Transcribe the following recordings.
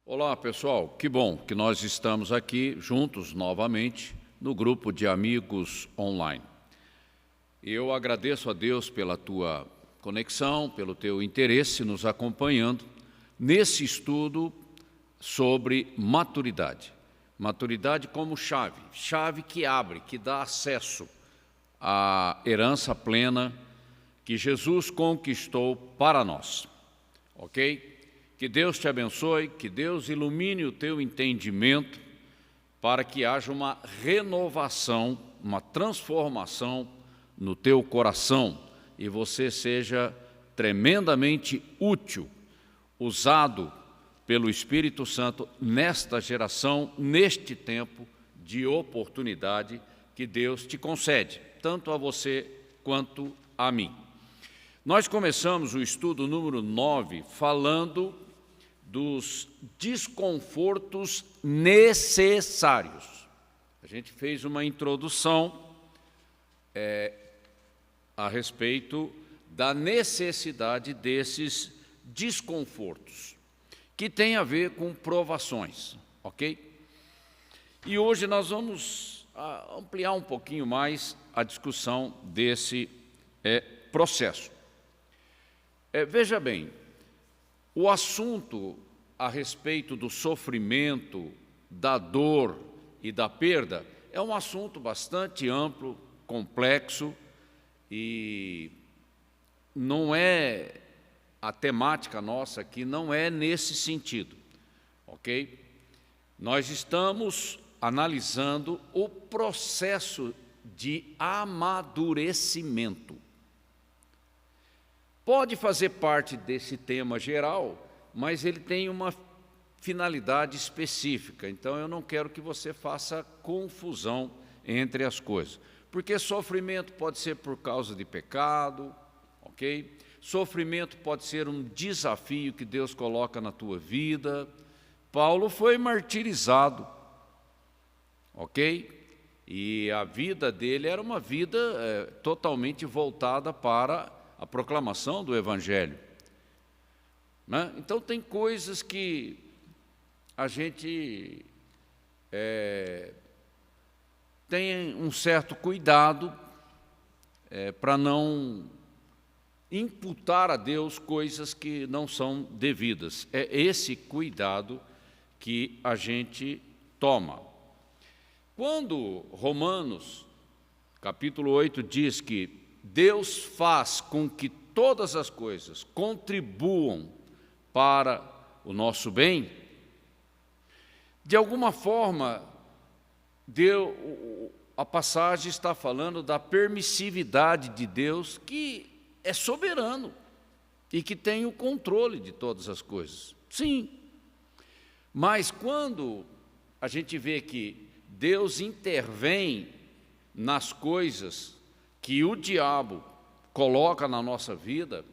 Olá, pessoal. Que bom que nós estamos aqui juntos novamente no grupo de amigos online. Eu agradeço a Deus pela tua conexão, pelo teu interesse nos acompanhando nesse estudo sobre maturidade. Maturidade como chave que abre, que dá acesso à herança plena que Jesus conquistou para nós. Ok? Que Deus te abençoe, que Deus ilumine o teu entendimento para que haja uma renovação, uma transformação no teu coração e você seja tremendamente útil, usado pelo Espírito Santo nesta geração, neste tempo de oportunidade que Deus te concede, tanto a você quanto a mim. Nós começamos o estudo número 9 falando dos desconfortos necessários. A gente fez uma introdução a respeito da necessidade desses desconfortos, que tem a ver com provações, ok? E hoje nós vamos ampliar um pouquinho mais a discussão desse processo. Veja bem, o assunto a respeito do sofrimento, da dor e da perda é um assunto bastante amplo, complexo e não é a temática nossa aqui, não é nesse sentido, ok? Nós estamos analisando o processo de amadurecimento. Pode fazer parte desse tema geral, mas ele tem uma finalidade específica. Então, eu não quero que você faça confusão entre as coisas. Porque sofrimento pode ser por causa de pecado, ok? Sofrimento pode ser um desafio que Deus coloca na tua vida. Paulo foi martirizado, ok? E a vida dele era uma vida totalmente voltada para a proclamação do Evangelho. Né? Então, tem coisas que a gente tem um certo cuidado para não imputar a Deus coisas que não são devidas. É esse cuidado que a gente toma. Quando Romanos, capítulo 8, diz que Deus faz com que todas as coisas contribuam para o nosso bem, de alguma forma, a passagem está falando da permissividade de Deus, que é soberano e que tem o controle de todas as coisas. Sim, mas quando a gente vê que Deus intervém nas coisas que o diabo coloca na nossa vida,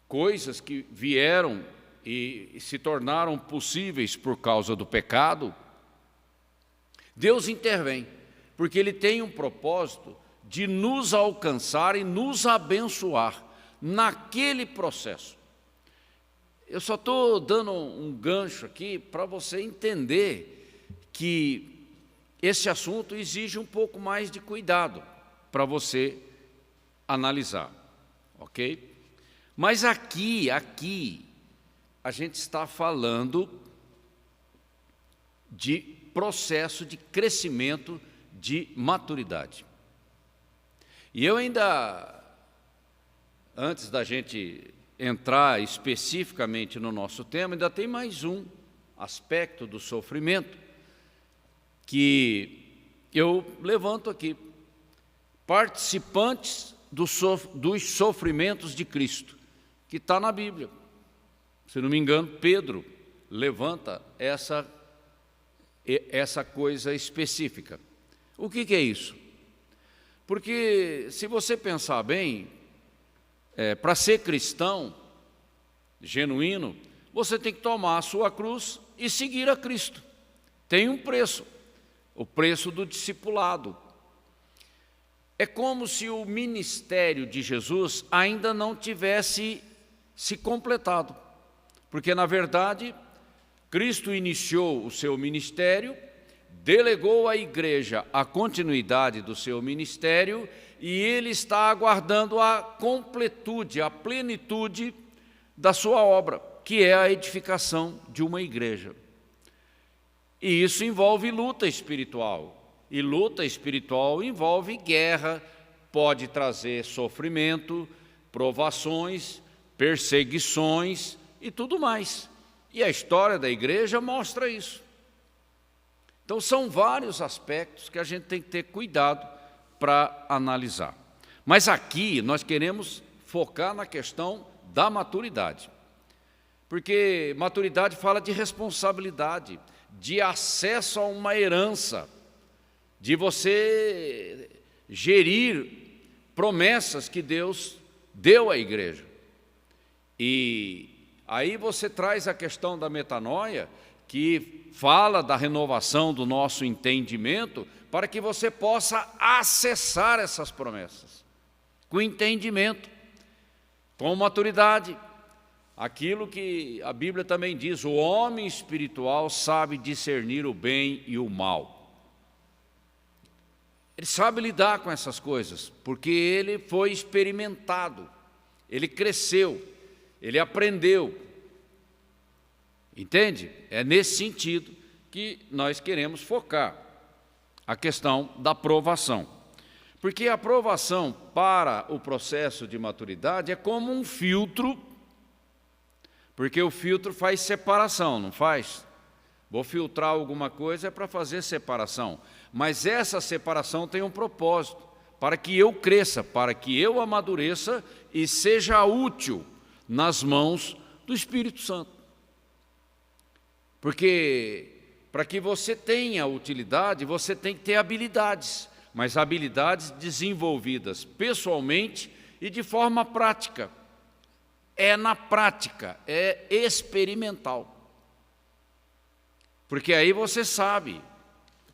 coisas que vieram e se tornaram possíveis por causa do pecado, Deus intervém, porque Ele tem um propósito de nos alcançar e nos abençoar naquele processo. Eu só estou dando um gancho aqui para você entender que esse assunto exige um pouco mais de cuidado para você analisar, ok? Mas aqui a gente está falando de processo de crescimento, de maturidade. E eu ainda, antes da gente entrar especificamente no nosso tema, ainda tem mais um aspecto do sofrimento que eu levanto aqui. Participantes dos sofrimentos de Cristo, que está na Bíblia. Se não me engano, Pedro levanta essa coisa específica. O que é isso? Porque, se você pensar bem, para ser cristão genuíno, você tem que tomar a sua cruz e seguir a Cristo. Tem um preço, o preço do discipulado. É como se o ministério de Jesus ainda não tivesse se completado, porque, na verdade, Cristo iniciou o seu ministério, delegou à igreja a continuidade do seu ministério e ele está aguardando a completude, a plenitude da sua obra, que é a edificação de uma igreja. E isso envolve luta espiritual. E luta espiritual envolve guerra, pode trazer sofrimento, provações, perseguições e tudo mais. E a história da igreja mostra isso. Então, são vários aspectos que a gente tem que ter cuidado para analisar. Mas aqui nós queremos focar na questão da maturidade. Porque maturidade fala de responsabilidade, de acesso a uma herança, de você gerir promessas que Deus deu à igreja. E aí você traz a questão da metanoia, que fala da renovação do nosso entendimento, para que você possa acessar essas promessas, com entendimento, com maturidade. Aquilo que a Bíblia também diz, o homem espiritual sabe discernir o bem e o mal. Ele sabe lidar com essas coisas, porque ele foi experimentado, ele cresceu, ele aprendeu. Entende? É nesse sentido que nós queremos focar a questão da provação. Porque a provação para o processo de maturidade é como um filtro, porque o filtro faz separação, não faz? Vou filtrar alguma coisa é para fazer separação. Mas essa separação tem um propósito, para que eu cresça, para que eu amadureça e seja útil nas mãos do Espírito Santo. Porque para que você tenha utilidade, você tem que ter habilidades, mas habilidades desenvolvidas pessoalmente e de forma prática. É na prática, é experimental. Porque aí você sabe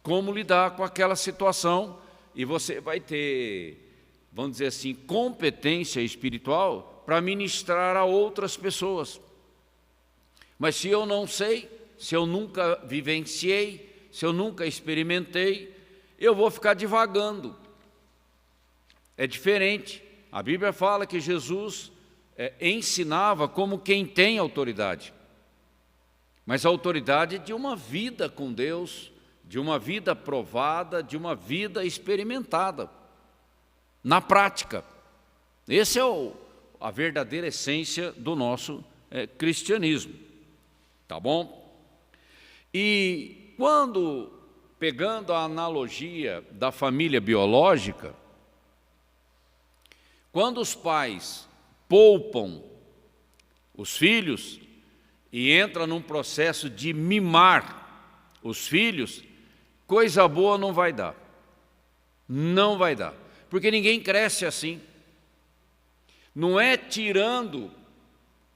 como lidar com aquela situação e você vai ter, vamos dizer assim, competência espiritual para ministrar a outras pessoas. Mas se eu não sei, se eu nunca vivenciei, se eu nunca experimentei, eu vou ficar divagando. É diferente. A Bíblia fala que Jesus ensinava como quem tem autoridade. Mas a autoridade de uma vida com Deus, de uma vida provada, de uma vida experimentada, na prática. Essa é a verdadeira essência do nosso cristianismo. Tá bom? E quando, pegando a analogia da família biológica, quando os pais poupam os filhos e entram num processo de mimar os filhos, coisa boa não vai dar. Não vai dar. Porque ninguém cresce assim. Não é tirando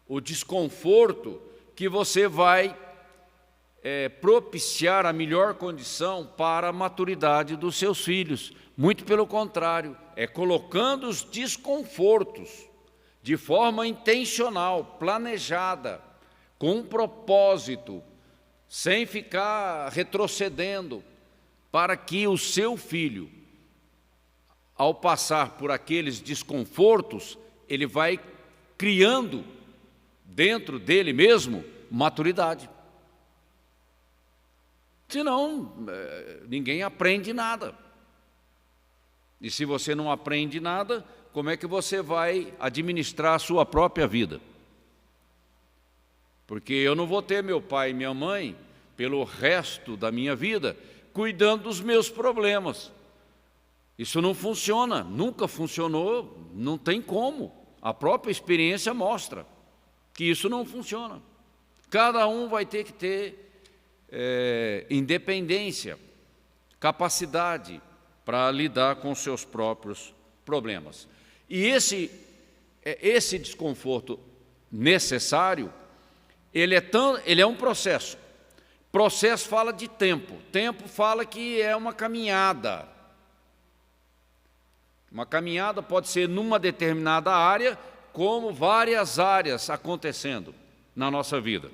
o desconforto que você vai propiciar a melhor condição para a maturidade dos seus filhos. Muito pelo contrário, é colocando os desconfortos de forma intencional, planejada, com um propósito, sem ficar retrocedendo, para que o seu filho, ao passar por aqueles desconfortos, ele vai criando dentro dele mesmo maturidade. Senão, ninguém aprende nada. E se você não aprende nada, como é que você vai administrar a sua própria vida? Porque eu não vou ter meu pai e minha mãe, pelo resto da minha vida, cuidando dos meus problemas. Isso não funciona, nunca funcionou, não tem como. A própria experiência mostra que isso não funciona. Cada um vai ter que ter independência, capacidade para lidar com seus próprios problemas. E esse desconforto necessário, ele é um processo. Processo fala de tempo. Tempo fala que é uma caminhada. Uma caminhada pode ser numa determinada área, como várias áreas acontecendo na nossa vida.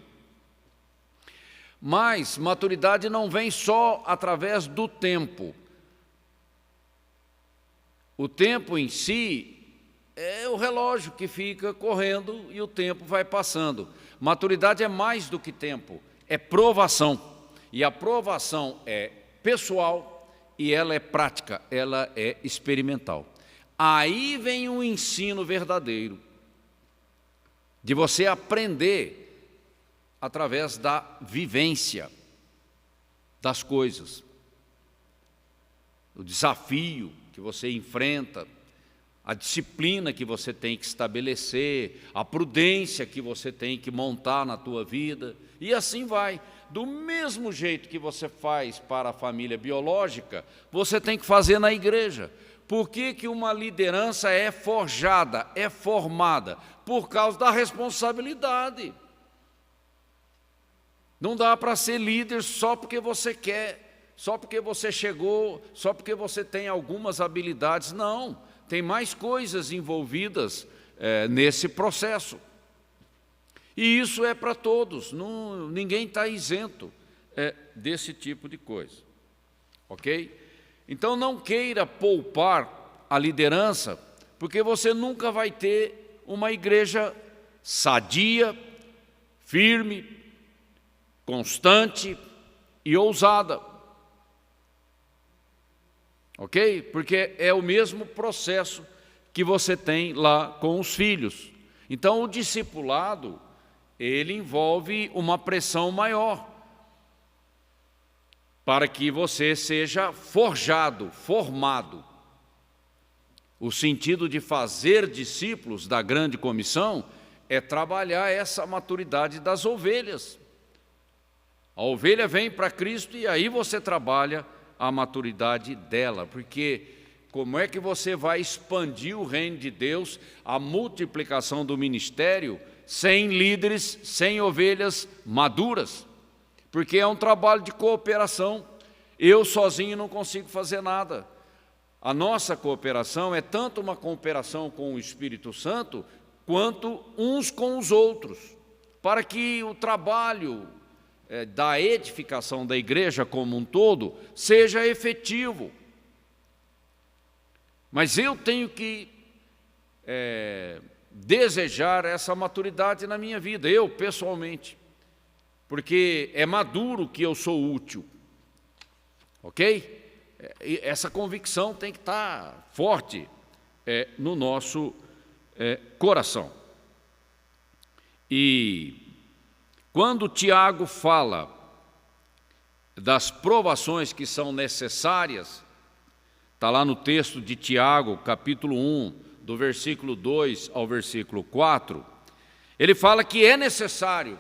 Mas maturidade não vem só através do tempo. O tempo em si é o relógio que fica correndo e o tempo vai passando. Maturidade é mais do que tempo, é provação. E a provação é pessoal e ela é prática, ela é experimental. Aí vem um ensino verdadeiro, de você aprender através da vivência das coisas, o desafio que você enfrenta, a disciplina que você tem que estabelecer, a prudência que você tem que montar na tua vida, e assim vai. Do mesmo jeito que você faz para a família biológica, você tem que fazer na igreja. Por que uma liderança é forjada, é formada? Por causa da responsabilidade. Não dá para ser líder só porque você quer, só porque você chegou, só porque você tem algumas habilidades. Não, tem mais coisas envolvidas nesse processo. E isso é para todos, ninguém está isento desse tipo de coisa. Ok? Então não queira poupar a liderança, porque você nunca vai ter uma igreja sadia, firme, constante e ousada. Ok? Porque é o mesmo processo que você tem lá com os filhos. Então o discipulado, ele envolve uma pressão maior, para que você seja forjado, formado. O sentido de fazer discípulos da grande comissão é trabalhar essa maturidade das ovelhas. A ovelha vem para Cristo e aí você trabalha a maturidade dela, porque como é que você vai expandir o reino de Deus, a multiplicação do ministério, sem líderes, sem ovelhas maduras? Porque é um trabalho de cooperação. Eu sozinho não consigo fazer nada. A nossa cooperação é tanto uma cooperação com o Espírito Santo, quanto uns com os outros, para que o trabalho da edificação da igreja como um todo seja efetivo. Mas eu tenho que desejar essa maturidade na minha vida, eu pessoalmente, porque é maduro que eu sou útil, ok? Essa convicção tem que estar forte no nosso coração. E quando Tiago fala das provações que são necessárias, está lá no texto de Tiago, capítulo 1, do versículo 2 ao versículo 4, ele fala que é necessário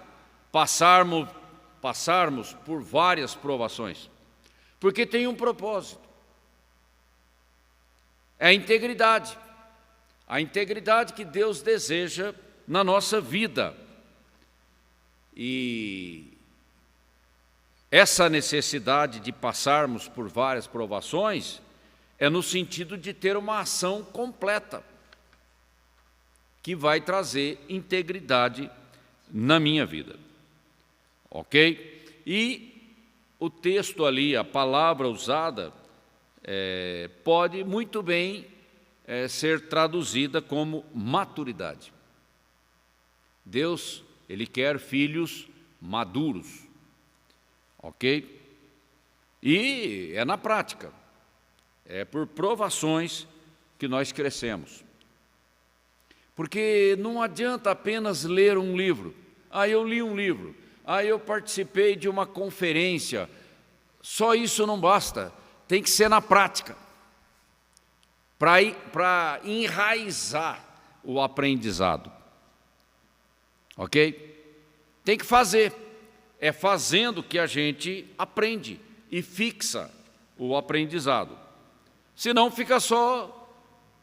passarmos por várias provações, porque tem um propósito. É a integridade que Deus deseja na nossa vida. E essa necessidade de passarmos por várias provações é no sentido de ter uma ação completa, que vai trazer integridade na minha vida. Ok? E o texto ali, a palavra usada, pode muito bem ser traduzida como maturidade. Deus, Ele quer filhos maduros, ok? E é na prática, é por provações que nós crescemos. Porque não adianta apenas ler um livro. Eu li um livro, eu participei de uma conferência. Só isso não basta, tem que ser na prática, para enraizar o aprendizado. Ok? Tem que fazer. É fazendo que a gente aprende e fixa o aprendizado. Senão fica só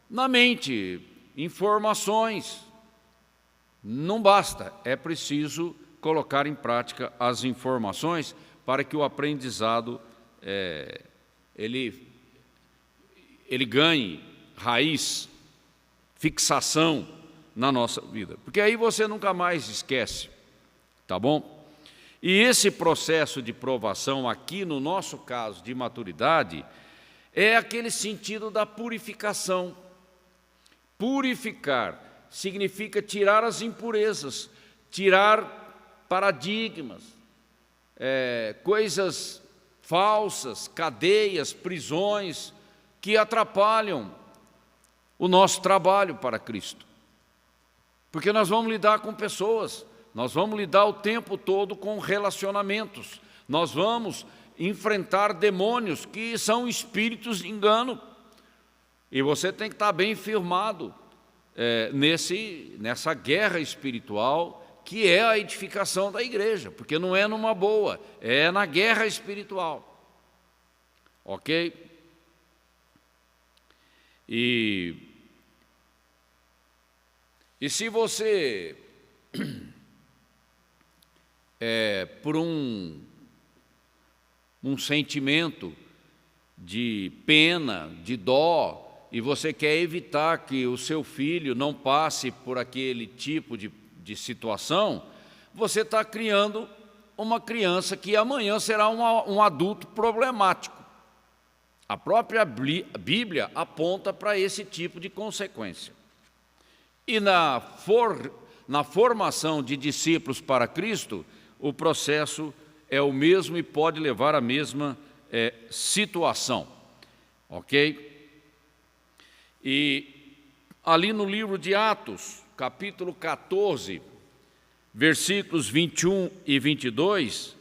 na mente, informações. Não basta, é preciso colocar em prática as informações para que o aprendizado ele ganhe raiz, fixação na nossa vida, porque aí você nunca mais esquece, tá bom? E esse processo de provação aqui, no nosso caso de maturidade, é aquele sentido da purificação. Purificar significa tirar as impurezas, tirar paradigmas, coisas falsas, cadeias, prisões que atrapalham o nosso trabalho para Cristo. Porque nós vamos lidar com pessoas, nós vamos lidar o tempo todo com relacionamentos, nós vamos enfrentar demônios que são espíritos de engano. E você tem que estar bem firmado nessa guerra espiritual que é a edificação da igreja, porque não é numa boa, é na guerra espiritual. Ok? E se você, por um sentimento de pena, de dó, e você quer evitar que o seu filho não passe por aquele tipo de situação, você está criando uma criança que amanhã será um adulto problemático. A própria Bíblia aponta para esse tipo de consequência. E na formação de discípulos para Cristo, o processo é o mesmo e pode levar à mesma situação. Ok? E ali no livro de Atos, capítulo 14, versículos 21 e 22,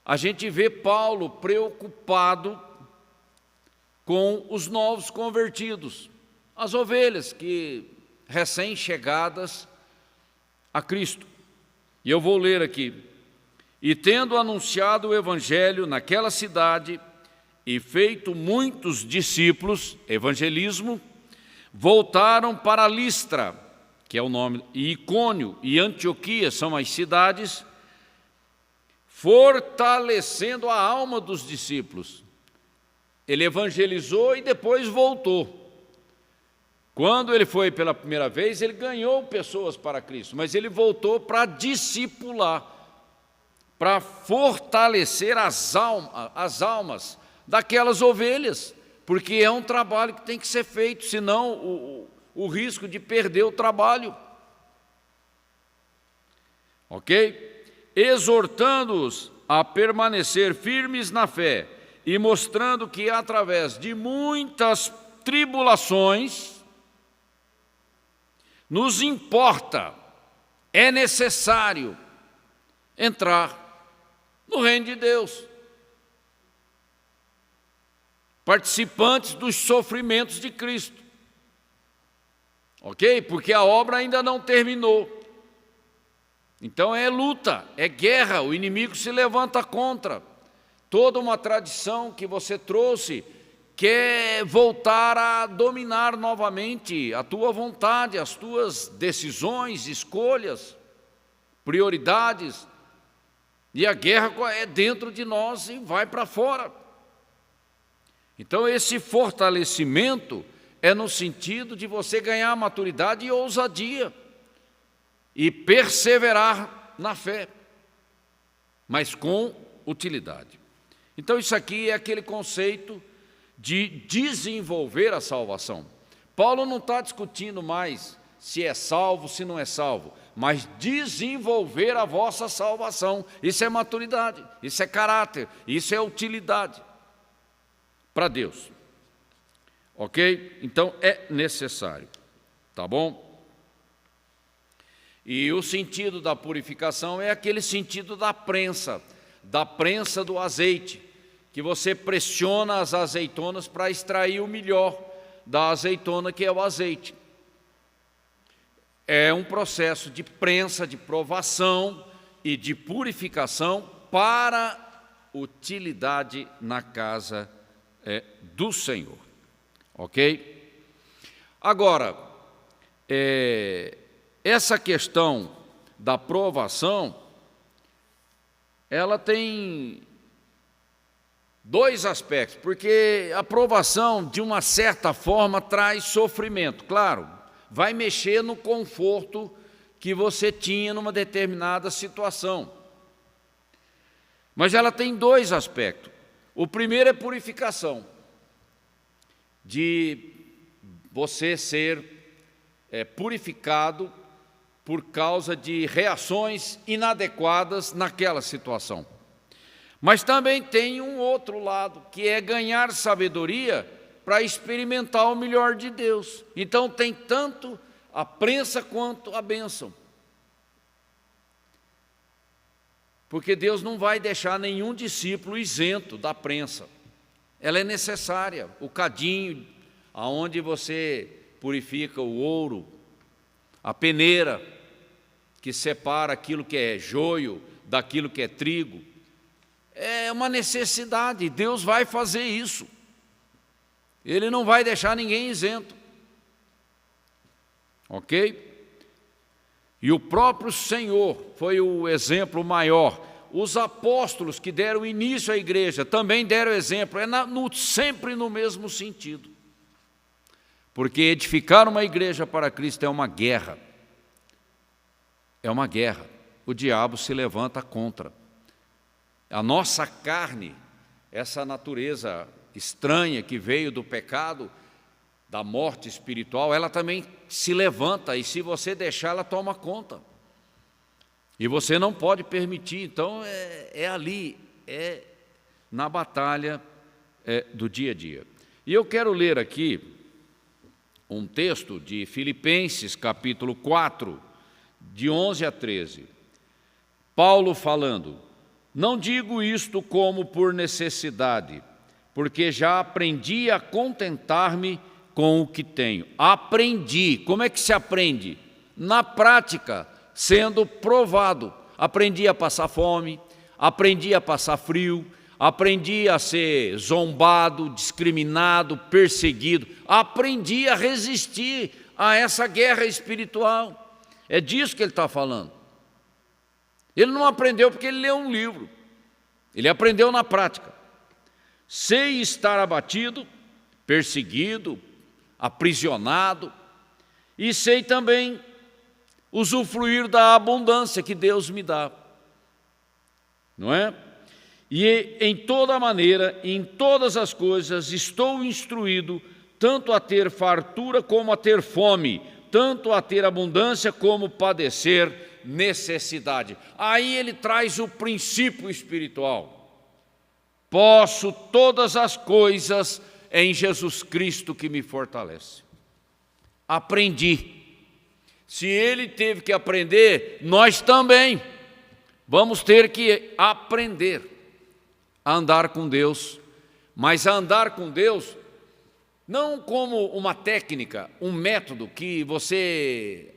a gente vê Paulo preocupado com os novos convertidos, as ovelhas que recém-chegadas a Cristo. E eu vou ler aqui. E tendo anunciado o evangelho naquela cidade e feito muitos discípulos, evangelismo, voltaram para Listra, que é o nome, e Icônio e Antioquia são as cidades, fortalecendo a alma dos discípulos. Ele evangelizou e depois voltou. Quando ele foi pela primeira vez, ele ganhou pessoas para Cristo, mas ele voltou para discipular, para fortalecer as almas daquelas ovelhas, porque é um trabalho que tem que ser feito, senão o risco de perder o trabalho. Ok? Exortando-os a permanecer firmes na fé e mostrando que através de muitas tribulações nos importa, é necessário entrar no reino de Deus. Participantes dos sofrimentos de Cristo. Ok? Porque a obra ainda não terminou. Então é luta, é guerra, o inimigo se levanta contra. Toda uma tradição que você trouxe quer voltar a dominar novamente a tua vontade, as tuas decisões, escolhas, prioridades. E a guerra é dentro de nós e vai para fora. Então esse fortalecimento é no sentido de você ganhar maturidade e ousadia e perseverar na fé, mas com utilidade. Então isso aqui é aquele conceito de desenvolver a salvação. Paulo não está discutindo mais se é salvo, se não é salvo, mas desenvolver a vossa salvação. Isso é maturidade, isso é caráter, isso é utilidade para Deus. Ok? Então é necessário, tá bom? E o sentido da purificação é aquele sentido da prensa do azeite, que você pressiona as azeitonas para extrair o melhor da azeitona, que é o azeite. É um processo de prensa, de provação e de purificação para utilidade na casa do Senhor. Ok? Agora, essa questão da provação, ela tem dois aspectos, porque a provação, de uma certa forma, traz sofrimento. Claro, vai mexer no conforto que você tinha numa determinada situação. Mas ela tem dois aspectos. O primeiro é purificação, de você ser purificado por causa de reações inadequadas naquela situação. Mas também tem um outro lado, que é ganhar sabedoria para experimentar o melhor de Deus. Então tem tanto a prensa quanto a bênção. Porque Deus não vai deixar nenhum discípulo isento da prensa. Ela é necessária, o cadinho, aonde você purifica o ouro, a peneira, que separa aquilo que é joio daquilo que é trigo. É uma necessidade, Deus vai fazer isso. Ele não vai deixar ninguém isento. Ok? E o próprio Senhor foi o exemplo maior. Os apóstolos que deram início à igreja também deram exemplo, sempre no mesmo sentido. Porque edificar uma igreja para Cristo é uma guerra. É uma guerra. O diabo se levanta contra. A nossa carne, essa natureza estranha que veio do pecado, da morte espiritual, ela também se levanta, e se você deixar, ela toma conta. E você não pode permitir. Então ali, é na batalha do dia a dia. E eu quero ler aqui um texto de Filipenses, capítulo 4, de 11 a 13. Paulo falando: não digo isto como por necessidade, porque já aprendi a contentar-me com o que tenho. Aprendi. Como é que se aprende? Na prática, sendo provado. Aprendi a passar fome, aprendi a passar frio, aprendi a ser zombado, discriminado, perseguido. Aprendi a resistir a essa guerra espiritual. É disso que ele está falando. Ele não aprendeu porque ele leu um livro. Ele aprendeu na prática. Sei estar abatido, perseguido, aprisionado, e sei também usufruir da abundância que Deus me dá. Não é? E em toda maneira, em todas as coisas, estou instruído tanto a ter fartura como a ter fome, tanto a ter abundância como padecer necessidade. Aí ele traz o princípio espiritual. Posso todas as coisas em Jesus Cristo que me fortalece. Aprendi. Se ele teve que aprender, nós também vamos ter que aprender a andar com Deus, mas a andar com Deus não como uma técnica, um método que você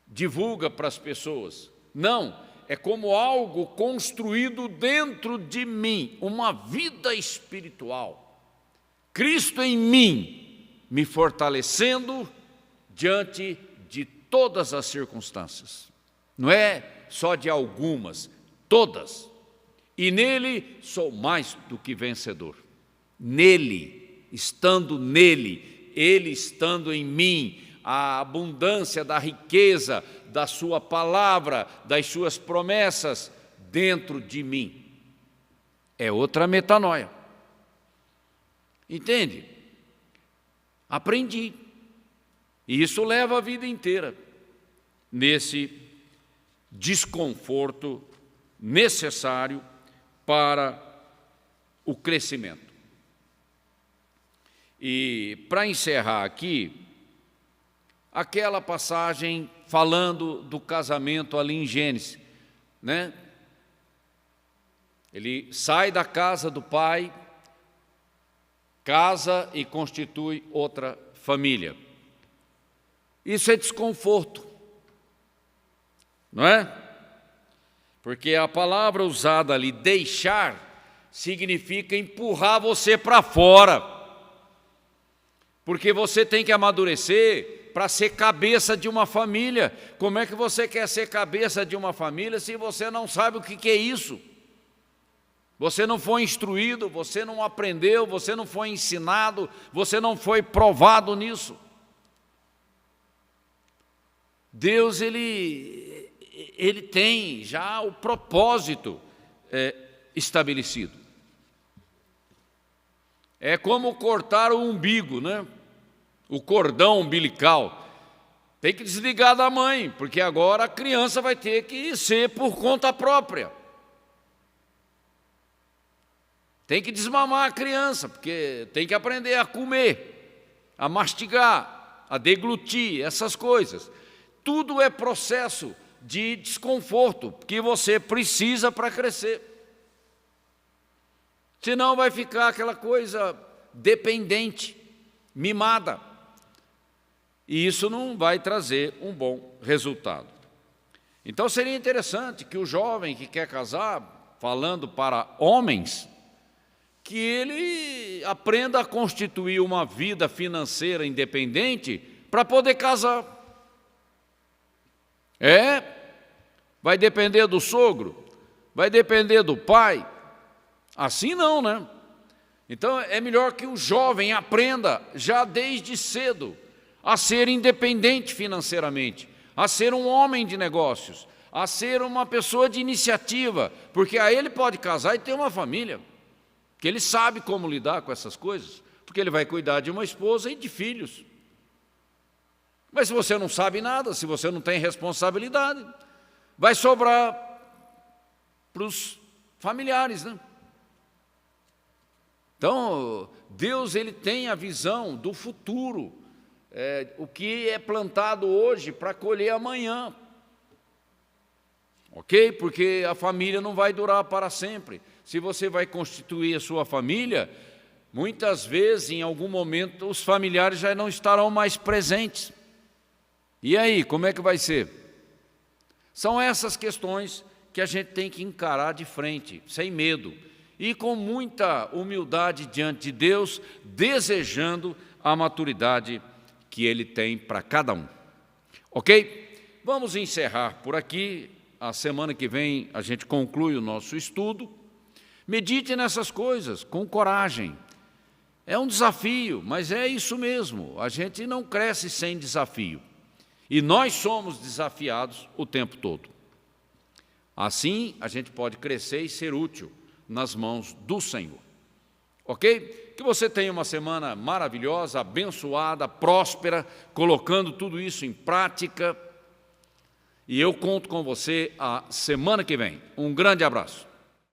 divulga para as pessoas. Não, é como algo construído dentro de mim, uma vida espiritual. Cristo em mim, me fortalecendo diante de todas as circunstâncias. Não é só de algumas, todas. E nele sou mais do que vencedor. Nele, estando nele, ele estando em mim, a abundância da riqueza da sua palavra, das suas promessas dentro de mim. É outra metanoia. Entende? Aprendi. E isso leva a vida inteira nesse desconforto necessário para o crescimento. E para encerrar aqui, aquela passagem falando do casamento ali em Gênesis, né? Ele sai da casa do pai, casa e constitui outra família. Isso é desconforto, não é? Porque a palavra usada ali, deixar, significa empurrar você para fora. Porque você tem que amadurecer para ser cabeça de uma família. Como é que você quer ser cabeça de uma família se você não sabe o que é isso? Você não foi instruído, você não aprendeu, você não foi ensinado, você não foi provado nisso. Deus, ele tem já o propósito estabelecido. É como cortar o umbigo, né? O cordão umbilical. Tem que desligar da mãe, porque agora a criança vai ter que ser por conta própria. Tem que desmamar a criança, porque tem que aprender a comer, a mastigar, a deglutir, essas coisas. Tudo é processo de desconforto que você precisa para crescer. Senão vai ficar aquela coisa dependente, mimada. E isso não vai trazer um bom resultado. Então seria interessante que o jovem que quer casar, falando para homens, que ele aprenda a constituir uma vida financeira independente para poder casar. Vai depender do sogro, vai depender do pai. Assim não, né? Então é melhor que o jovem aprenda já desde cedo a ser independente financeiramente, a ser um homem de negócios, a ser uma pessoa de iniciativa, porque aí ele pode casar e ter uma família, que ele sabe como lidar com essas coisas, porque ele vai cuidar de uma esposa e de filhos. Mas se você não sabe nada, se você não tem responsabilidade, vai sobrar para os familiares, né? Então, Deus ele tem a visão do futuro, o que é plantado hoje para colher amanhã. Ok? Porque a família não vai durar para sempre. Se você vai constituir a sua família, muitas vezes, em algum momento, os familiares já não estarão mais presentes. E aí, como é que vai ser? São essas questões que a gente tem que encarar de frente, sem medo, e com muita humildade diante de Deus, desejando a maturidade que Ele tem para cada um. Ok? Vamos encerrar por aqui. A semana que vem a gente conclui o nosso estudo. Medite nessas coisas com coragem. É um desafio, mas é isso mesmo. A gente não cresce sem desafio. E nós somos desafiados o tempo todo. Assim, a gente pode crescer e ser útil nas mãos do Senhor. Ok? Que você tenha uma semana maravilhosa, abençoada, próspera, colocando tudo isso em prática. E eu conto com você a semana que vem. Um grande abraço.